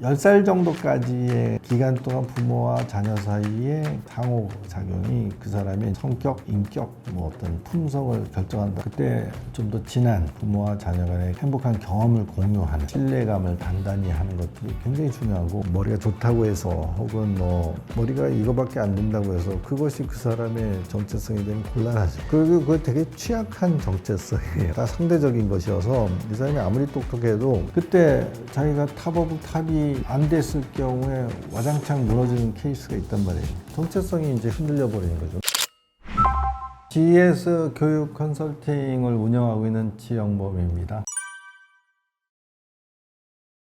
10살 정도까지의 기간 동안 부모와 자녀 사이의 상호작용이 그 사람의 성격, 인격, 뭐 어떤 품성을 결정한다. 그때 좀 더 진한 부모와 자녀 간의 행복한 경험을 공유하는, 신뢰감을 단단히 하는 것들이 굉장히 중요하고, 머리가 좋다고 해서 혹은 뭐 머리가 이거밖에 안 된다고 해서 그것이 그 사람의 정체성이 되면 곤란하죠. 그리고 그거 되게 취약한 정체성이에요. 다 상대적인 것이어서 이 사람이 아무리 똑똑해도 그때 자기가 탑 오브 탑이 안 됐을 경우에 와장창 무너지는 케이스가 있단 말이에요. 정체성이 이제 흔들려 버리는 거죠. GS 교육 컨설팅을 운영하고 있는 지영범입니다.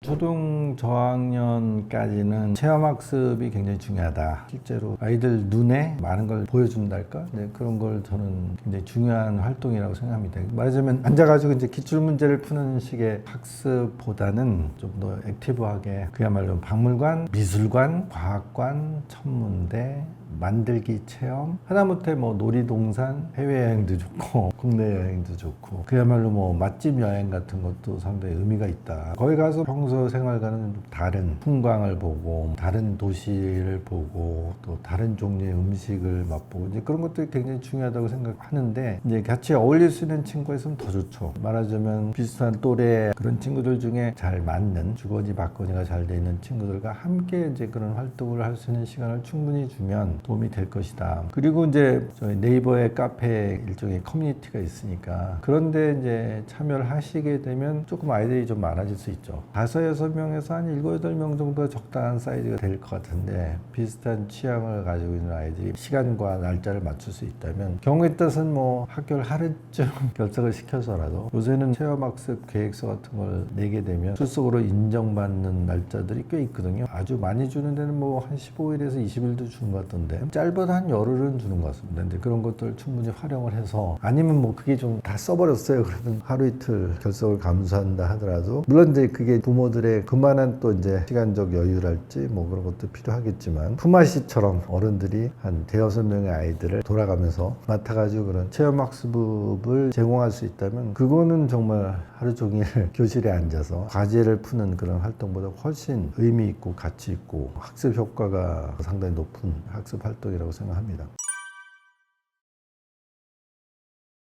초등 저학년까지는 체험학습이 굉장히 중요하다. 실제로 아이들 눈에 많은 걸 보여준달까? 네, 그런 걸 저는 굉장히 중요한 활동이라고 생각합니다. 말하자면 앉아가지고 이제 기출문제를 푸는 식의 학습보다는 좀 더 액티브하게, 그야말로 박물관, 미술관, 과학관, 천문대, 만들기 체험, 하다못해 뭐 놀이동산, 해외여행도 좋고 국내 여행도 좋고, 그야말로 뭐 맛집 여행 같은 것도 상당히 의미가 있다. 거기 가서 평소 생활과는 다른 풍광을 보고, 다른 도시를 보고, 또 다른 종류의 음식을 맛보고, 이제 그런 것들이 굉장히 중요하다고 생각하는데, 이제 같이 어울릴 수 있는 친구가 있으면 더 좋죠. 말하자면 비슷한 또래 그런 친구들 중에 잘 맞는, 주거니 받거니가 잘 돼 있는 친구들과 함께 이제 그런 활동을 할 수 있는 시간을 충분히 주면 도움이 될 것이다. 그리고 이제 저희 네이버의 카페 일종의 커뮤니티가 있으니까, 그런데 이제 참여를 하시게 되면 조금 아이들이 좀 많아질 수 있죠. 5-6명에서 한 7-8명 정도가 적당한 사이즈가 될 것 같은데, 비슷한 취향을 가지고 있는 아이들이 시간과 날짜를 맞출 수 있다면, 경우에 따라서는 뭐 학교를 하루쯤 결석을 시켜서라도, 요새는 체험학습 계획서 같은 걸 내게 되면 출석으로 인정받는 날짜들이 꽤 있거든요. 아주 많이 주는 데는 뭐 한 15일에서 20일도 주는 것 같던데, 짧아도 한 열흘은 주는 것 같습니다. 근데 그런 것들 충분히 활용을 해서, 아니면 뭐 그게 좀 다 써버렸어요. 그러면 하루 이틀 결석을 감수한다 하더라도, 물론 이제 그게 부모들의 그만한 또 이제 시간적 여유랄지 뭐 그런 것도 필요하겠지만, 품앗이처럼 어른들이 한 5-6명의 아이들을 돌아가면서 맡아가지고 그런 체험학습을 제공할 수 있다면, 그거는 정말 하루 종일 교실에 앉아서 과제를 푸는 그런 활동보다 훨씬 의미 있고 가치 있고 학습 효과가 상당히 높은 학습 활동이라고 생각합니다.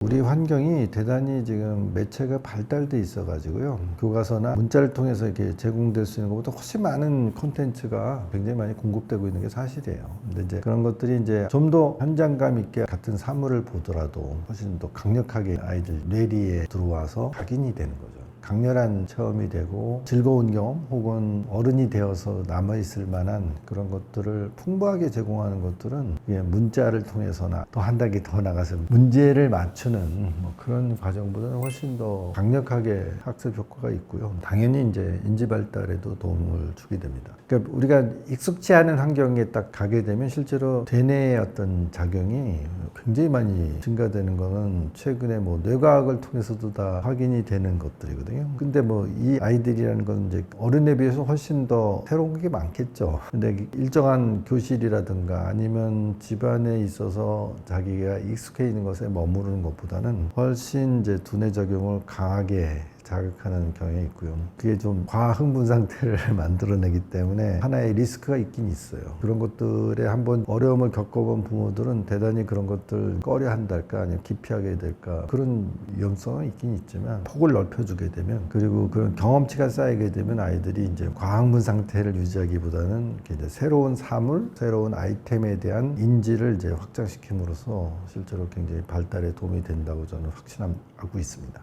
우리 환경이 대단히 지금 매체가 발달돼 있어 가지고요, 교과서나 문자를 통해서 이렇게 제공될 수 있는 것보다 훨씬 많은 콘텐츠가 굉장히 많이 공급되고 있는 게 사실이에요. 근데 이제 그런 것들이 이제 좀 더 현장감 있게 같은 사물을 보더라도 훨씬 더 강력하게 아이들 뇌리에 들어와서 각인이 되는 거죠. 강렬한 체험이 되고 즐거운 경험, 혹은 어른이 되어서 남아있을 만한 그런 것들을 풍부하게 제공하는 것들은 문자를 통해서나 또 한 단계 더 나가서 문제를 맞추는 뭐 그런 과정보다는 훨씬 더 강력하게 학습 효과가 있고요. 당연히 이제 인지 발달에도 도움을 주게 됩니다. 그러니까 우리가 익숙치 않은 환경에 딱 가게 되면 실제로 대뇌의 어떤 작용이 굉장히 많이 증가되는 거는 최근에 뭐 뇌과학을 통해서도 다 확인이 되는 것들이거든요. 근데 뭐 이 아이들이라는 건 이제 어른에 비해서 훨씬 더 새로운 게 많겠죠. 근데 일정한 교실이라든가 아니면 집안에 있어서 자기가 익숙해 있는 것에 머무르는 것보다는 훨씬 이제 두뇌 작용을 강하게 자극하는 경향이 있고요. 그게 좀 과흥분 상태를 만들어내기 때문에 하나의 리스크가 있긴 있어요. 그런 것들에 한번 어려움을 겪어본 부모들은 대단히 그런 것들 꺼려 한달까, 아니면 기피하게 될까, 그런 위험성은 있긴 있지만, 폭을 넓혀주게 되면, 그리고 그런 경험치가 쌓이게 되면 아이들이 이제 과흥분 상태를 유지하기보다는 이제 새로운 사물, 새로운 아이템에 대한 인지를 이제 확장시킴으로써 실제로 굉장히 발달에 도움이 된다고 저는 확신하고 있습니다.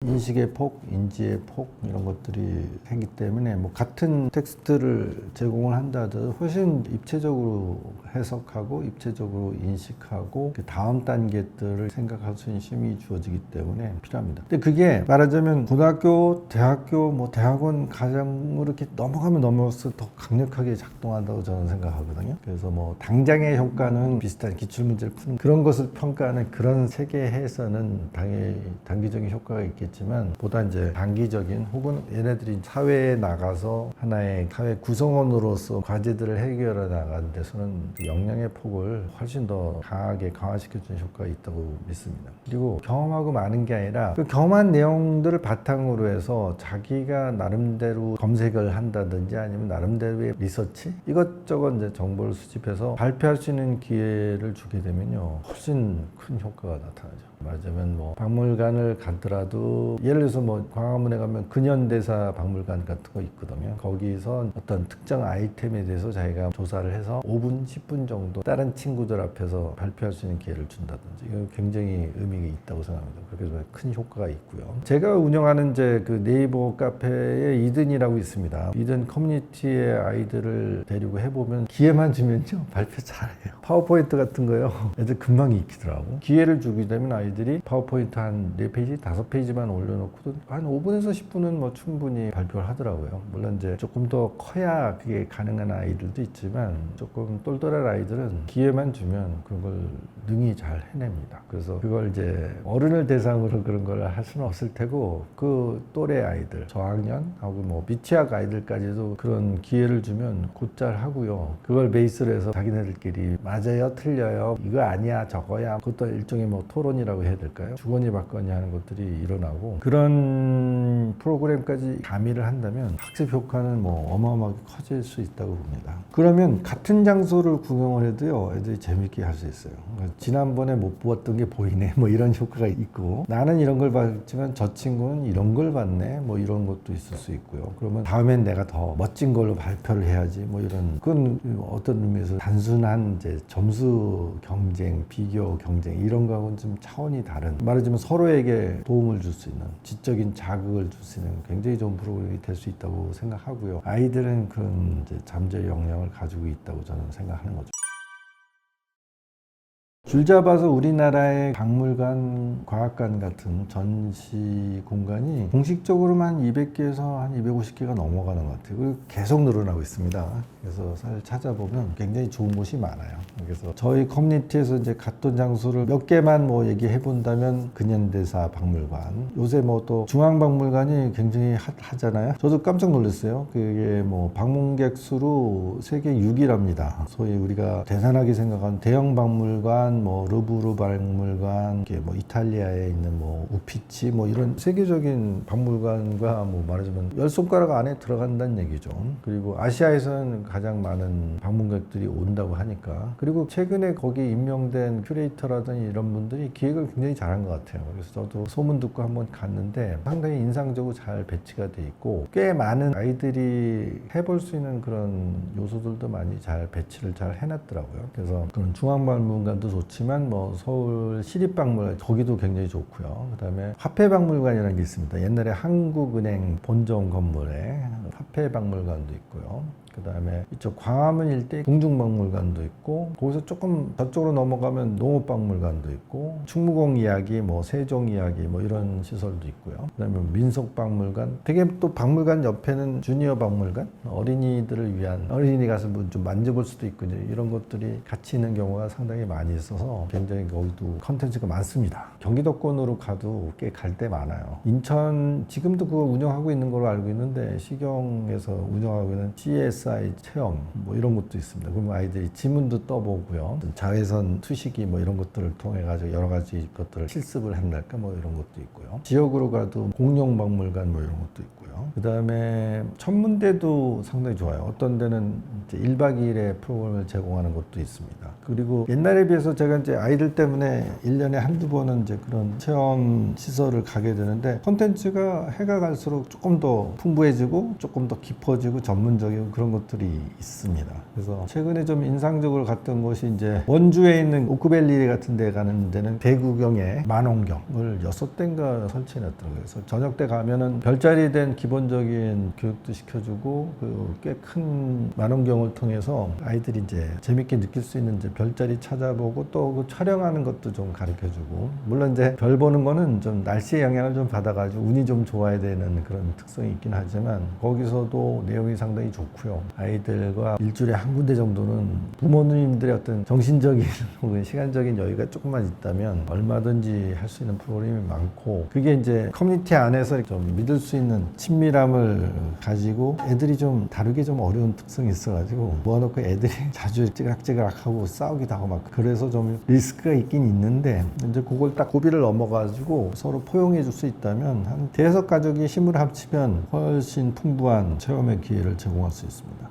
인식의 폭, 인지의 폭, 이런 것들이 생기기 때문에 뭐 같은 텍스트를 제공을 한다 하더라도 훨씬 입체적으로 해석하고 입체적으로 인식하고 그 다음 단계들을 생각할 수 있는 힘이 주어지기 때문에 필요합니다. 근데 그게 말하자면 고등학교, 대학교, 뭐 대학원 과정으로 이렇게 넘어가면 넘어갈수록 더 강력하게 작동한다고 저는 생각하거든요. 그래서 뭐 당장의 효과는 비슷한 기출문제를 푸는 그런 것을 평가하는 그런 세계에서는 당연히 단기적인 효과가 있겠지만, 있지만 보다 이제 단기적인 혹은 얘네들이 사회에 나가서 하나의 사회 구성원으로서 과제들을 해결해 나가는 데서는 역량의 폭을 훨씬 더 강하게 강화시켜주는 효과가 있다고 믿습니다. 그리고 경험하고 많은 게 아니라 그 경험한 내용들을 바탕으로 해서 자기가 나름대로 검색을 한다든지 아니면 나름대로의 리서치 이것저것 이제 정보를 수집해서 발표할 수 있는 기회를 주게 되면요 훨씬 큰 효과가 나타나죠. 말하자면 뭐 박물관을 가더라도 예를 들어서 뭐 광화문에 가면 근현대사 박물관 같은 거 있거든요. 거기서 어떤 특정 아이템에 대해서 자기가 조사를 해서 5분, 10분 정도 다른 친구들 앞에서 발표할 수 있는 기회를 준다든지 이거 굉장히 의미가 있다고 생각합니다. 그렇게 해서 큰 효과가 있고요. 제가 운영하는 이제 그 네이버 카페에 이든이라고 있습니다. 이든 커뮤니티의 아이들을 데리고 해보면 기회만 주면요 발표 잘해요. 파워포인트 같은 거요 애들 금방 익히더라고. 기회를 주게 되면 아이들이 파워포인트 한 4페이지, 5페이지만 올려놓고도 한 5분에서 10분은 뭐 충분히 발표를 하더라고요. 물론 이제 조금 더 커야 그게 가능한 아이들도 있지만 조금 똘똘한 아이들은 기회만 주면 그걸 능히 잘 해냅니다. 그래서 그걸 이제 어른을 대상으로 그런 걸 할 수는 없을 테고 그 또래 아이들, 저학년하고 뭐 미취학 아이들까지도 그런 기회를 주면 곧잘 하고요. 그걸 베이스로 해서 자기네들끼리 맞아요, 틀려요, 이거 아니야, 저거야. 그것도 일종의 뭐 토론이라고 해야 될까요? 주거니 받거니 하는 것들이 일어나고 그런 프로그램까지 가미를 한다면 학습 효과는 뭐 어마어마하게 커질 수 있다고 봅니다. 그러면 같은 장소를 구경을 해도요 애들이 재밌게 할 수 있어요. 그러니까 지난번에 못 보았던 게 보이네 뭐 이런 효과가 있고 나는 이런 걸 봤지만 저 친구는 이런 걸 봤네 뭐 이런 것도 있을 수 있고요. 그러면 다음엔 내가 더 멋진 걸로 발표를 해야지 뭐 이런 그건 어떤 의미에서 단순한 이제 점수 경쟁, 비교 경쟁 이런 거하고는 좀 차원이 다른 말하자면 서로에게 도움을 줄 수 있는 지적인 자극을 줄 수 있는 굉장히 좋은 프로그램이 될 수 있다고 생각하고요. 아이들은 그런 이제 잠재 역량을 가지고 있다고 저는 생각하는 거죠. 줄잡아서 우리나라의 박물관, 과학관 같은 전시 공간이 공식적으로만 200개에서 한 250개가 넘어가는 것 같아요. 그리고 계속 늘어나고 있습니다. 그래서 사실 찾아보면 굉장히 좋은 곳이 많아요. 그래서 저희 커뮤니티에서 이제 갔던 장소를 몇 개만 뭐 얘기해 본다면 근현대사 박물관, 요새 뭐 또 중앙박물관이 굉장히 핫하잖아요. 저도 깜짝 놀랐어요. 그게 뭐 방문객 수로 세계 6위랍니다. 소위 우리가 대단하게 생각하는 대형 박물관, 뭐 루브르 박물관, 뭐 이탈리아에 있는 뭐 우피치 뭐 이런 세계적인 박물관과 뭐 말하자면 10손가락 안에 들어간다는 얘기죠. 그리고 아시아에서는 가장 많은 방문객들이 온다고 하니까 그리고 최근에 거기 임명된 큐레이터라든지 이런 분들이 기획을 굉장히 잘한 것 같아요. 그래서 저도 소문 듣고 한번 갔는데 상당히 인상적으로 잘 배치가 돼 있고 꽤 많은 아이들이 해볼 수 있는 그런 요소들도 많이 잘 배치를 잘 해놨더라고요. 그래서 그런 중앙박물관도 좋지만 뭐 서울 시립박물관 거기도 굉장히 좋고요. 그다음에 화폐박물관이라는 게 있습니다. 옛날에 한국은행 본점 건물에 화폐박물관도 있고요. 그 다음에 이쪽 광화문 일대 궁중박물관도 있고 거기서 조금 저쪽으로 넘어가면 농업박물관도 있고 충무공 이야기, 뭐 세종 이야기 뭐 이런 시설도 있고요. 그 다음에 민속박물관 되게 또 박물관 옆에는 주니어 박물관 어린이들을 위한 어린이 가서 뭐 좀 만져볼 수도 있고 이제 이런 것들이 같이 있는 경우가 상당히 많이 있어서 굉장히 거기도 컨텐츠가 많습니다. 경기도권으로 가도 꽤 갈 데 많아요. 인천 지금도 그거 운영하고 있는 걸로 알고 있는데 시경에서 운영하고 있는 CSI 체험 뭐 이런 것도 있습니다. 그러면 아이들이 지문도 떠보고요. 자외선 투시기 뭐 이런 것들을 통해 가지고 여러 가지 것들을 실습을 한달까 뭐 이런 것도 있고요. 지역으로 가도 공룡박물관 뭐 이런 것도 있고요. 그 다음에 천문대도 상당히 좋아요. 어떤 데는 이제 1박 2일의 프로그램을 제공하는 것도 있습니다. 그리고 옛날에 비해서 제가 이제 아이들 때문에 1년에 한두 번은 이제 그런 체험 시설을 가게 되는데 콘텐츠가 해가 갈수록 조금 더 풍부해지고 조금 더 깊어지고 전문적이고 그런 것들이 있습니다. 그래서 최근에 좀 인상적으로 갔던 곳이 이제 원주에 있는 오크밸리 같은 데 가는 데는 대구경에 만원경을 6대인가 설치해놨더라고요. 그래서 저녁 때 가면은 별자리에 대한 기본적인 교육도 시켜주고 그 꽤 큰 만원경을 통해서 아이들이 이제 재밌게 느낄 수 있는 이제 별자리 찾아보고 또 그 촬영하는 것도 좀 가르쳐주고 물론 이제 별 보는 거는 좀 날씨의 영향을 좀 받아가지고 운이 좀 좋아야 되는 그런 특성이 있긴 하지만 거기서도 내용이 상당히 좋고요. 아이들과 일주일에 한 군데 정도는 부모님들의 어떤 정신적인 혹은 시간적인 여유가 조금만 있다면 얼마든지 할 수 있는 프로그램이 많고, 그게 이제 커뮤니티 안에서 좀 믿을 수 있는 친밀함을 가지고, 애들이 좀 다루기 좀 어려운 특성이 있어가지고 모아놓고 애들이 자주 찌그락찌그락하고 싸우기도 하고 막, 그래서 좀 리스크가 있긴 있는데, 이제 그걸 딱 고비를 넘어가지고 서로 포용해 줄 수 있다면 한 대여섯 가족이 힘을 합치면 훨씬 풍부한 체험의 기회를 제공할 수 있습니다.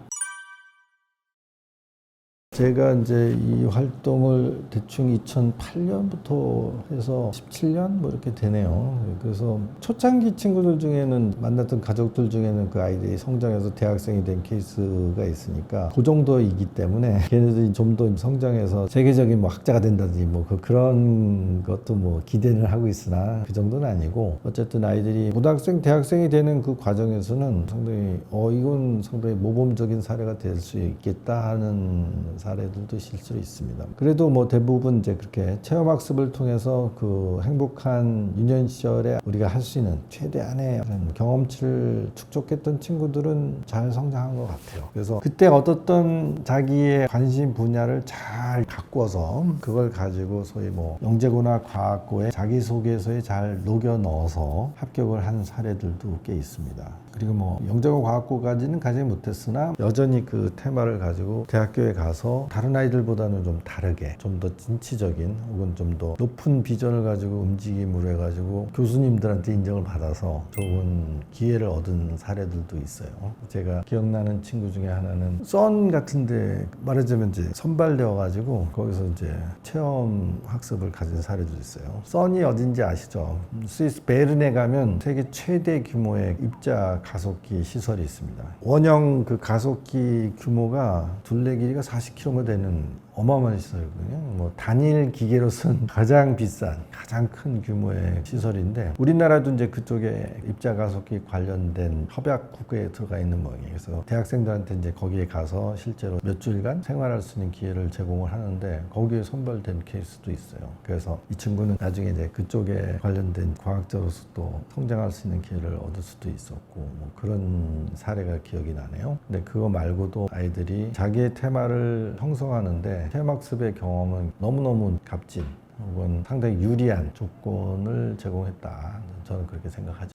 제가 이제 이 활동을 대충 2008년부터 해서 17년 뭐 이렇게 되네요. 그래서 초창기 친구들 중에는, 만났던 가족들 중에는 그 아이들이 성장해서 대학생이 된 케이스가 있으니까 그 정도이기 때문에 걔네들이 좀 더 성장해서 세계적인 뭐 학자가 된다든지 뭐 그런 것도 뭐 기대는 하고 있으나 그 정도는 아니고, 어쨌든 아이들이 고등학생, 대학생이 되는 그 과정에서는 상당히 이건 상당히 모범적인 사례가 될 수 있겠다 하는 사례들도 실제로 있습니다. 그래도 뭐 대부분 이제 그렇게 체험학습을 통해서 그 행복한 유년 시절에 우리가 할 수 있는 최대한의 경험치를 축적했던 친구들은 잘 성장한 것 같아요. 그래서 그때 얻었던 자기의 관심 분야를 잘 가꿔서 그걸 가지고 소위 뭐 영재고나 과학고에 자기소개서에 잘 녹여 넣어서 합격을 한 사례들도 꽤 있습니다. 그리고 뭐 영재고 과학고까지는 가지 못했으나 여전히 그 테마를 가지고 대학교에 가서 다른 아이들보다는 좀 다르게, 좀 더 진취적인 혹은 좀 더 높은 비전을 가지고 움직임으로 해가지고 교수님들한테 인정을 받아서 좋은 기회를 얻은 사례들도 있어요. 제가 기억나는 친구 중에 하나는 썬 같은데 말하자면 이제 선발되어가지고 거기서 이제 체험 학습을 가진 사례도 있어요. 썬이 어딘지 아시죠? 스위스 베른에 가면 세계 최대 규모의 입자 가속기 시설이 있습니다. 원형 그 가속기 규모가 둘레 길이가 40km 되는 어마어마한 시설이거든요. 뭐 단일 기계로서는 가장 비싼, 가장 큰 규모의 시설인데, 우리나라도 이제 그쪽에 입자 가속기 관련된 협약국에 들어가 있는 모양이에요. 그래서 대학생들한테 이제 거기에 가서 실제로 몇 주일간 생활할 수 있는 기회를 제공을 하는데, 거기에 선발된 케이스도 있어요. 그래서 이 친구는 나중에 이제 그쪽에 관련된 과학자로서 또 성장할 수 있는 기회를 얻을 수도 있었고, 뭐 그런 사례가 기억이 나네요. 근데 그거 말고도 아이들이 자기의 테마를 형성하는데 체험학습의 경험은 너무너무 값진 혹은 상당히 유리한 조건을 제공했다, 저는 그렇게 생각하죠.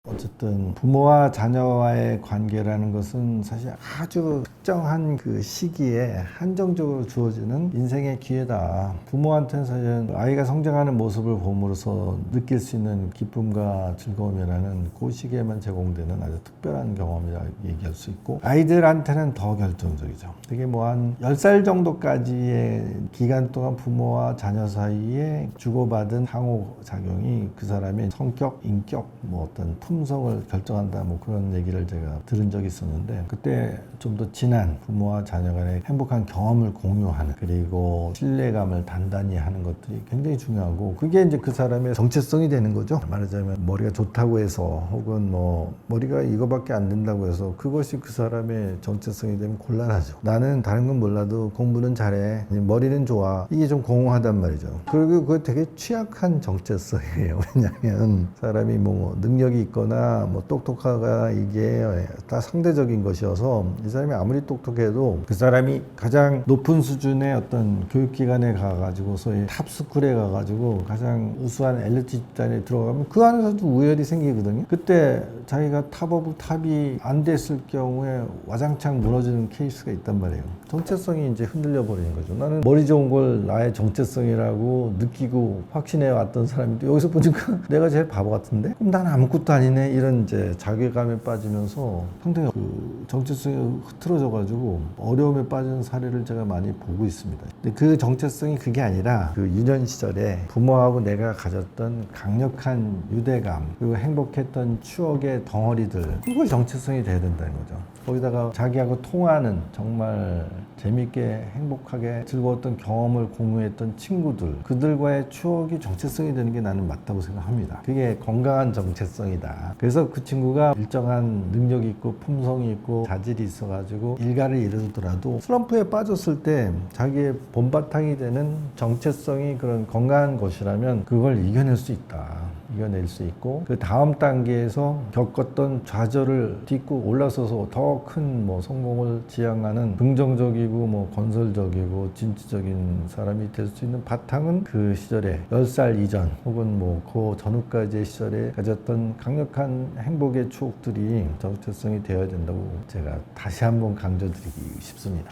어쨌든 부모와 자녀와의 관계라는 것은 사실 아주 특정한 그 시기에 한정적으로 주어지는 인생의 기회다. 부모한테는 사실 아이가 성장하는 모습을 봄으로써 느낄 수 있는 기쁨과 즐거움이라는 그 시기에만 제공되는 아주 특별한 경험이라 얘기할 수 있고, 아이들한테는 더 결정적이죠. 되게 뭐 한 10살 정도까지의 기간 동안 부모와 자녀 사이에 주고받은 상호작용이 그 사람의 성격, 인격, 뭐 어떤 품성을 결정한다, 뭐 그런 얘기를 제가 들은 적이 있었는데, 그때 좀 더 진한 부모와 자녀 간의 행복한 경험을 공유하는, 그리고 신뢰감을 단단히 하는 것들이 굉장히 중요하고, 그게 이제 그 사람의 정체성이 되는 거죠. 말하자면 머리가 좋다고 해서 혹은 뭐 머리가 이거밖에 안 된다고 해서 그것이 그 사람의 정체성이 되면 곤란하죠. 나는 다른 건 몰라도 공부는 잘해, 머리는 좋아, 이게 좀 공허하단 말이죠. 그리고 그거 되게 취약한 정체성이에요. 왜냐하면 사람이 뭐 능력이 있거나 뭐 똑똑하가 이게 다 상대적인 것이어서, 이 사람이 아무리 똑똑해도 그 사람이 가장 높은 수준의 어떤 교육기관에 가가지고 소위 탑스쿨에 가가지고 가장 우수한 엘리트 집단에 들어가면 그 안에서도 우열이 생기거든요. 그때 자기가 탑 오브 탑이 안 됐을 경우에 와장창 무너지는 케이스가 있단 말이에요. 정체성이 이제 흔들려 버리는 거죠. 나는 머리 좋은 걸 나의 정체성이라고 느끼고 확신해 왔던 사람인데, 여기서 보니까 내가 제일 바보 같은데? 그럼 난 아무것도 아니네, 이런 이제 자괴감에 빠지면서 상당히 그 정체성이 흐트러져가지고 어려움에 빠지는 사례를 제가 많이 보고 있습니다. 근데 그 정체성이 그게 아니라 그 유년 시절에 부모하고 내가 가졌던 강력한 유대감, 그리고 행복했던 추억의 덩어리들, 그걸 정체성이 돼야 된다는 거죠. 거기다가 자기하고 통하는, 정말 재밌게 행복하게 즐거웠던 경험을 공유했던 친구들, 그들과의 추억이 정체성이 되는 게 나는 맞다고 생각합니다. 그게 건강한 정체성이다. 그래서 그 친구가 일정한 능력이 있고 품성이 있고 자질이 있어가지고 일가를 이루더라도 슬럼프에 빠졌을 때 자기의 본바탕이 되는 정체성이 그런 건강한 것이라면 그걸 이겨낼 수 있다. 이겨낼 수 있고 그 다음 단계에서 겪었던 좌절을 딛고 올라서서 더 큰 뭐 성공을 지향하는 긍정적이고 뭐 건설적이고 진취적인 사람이 될 수 있는 바탕은 그 시절에 10살 이전 혹은 뭐 그 전후까지의 시절에 가졌던 강력한 행복의 추억들이 정체성이 되어야 된다고 제가 다시 한번 강조드리기 싶습니다.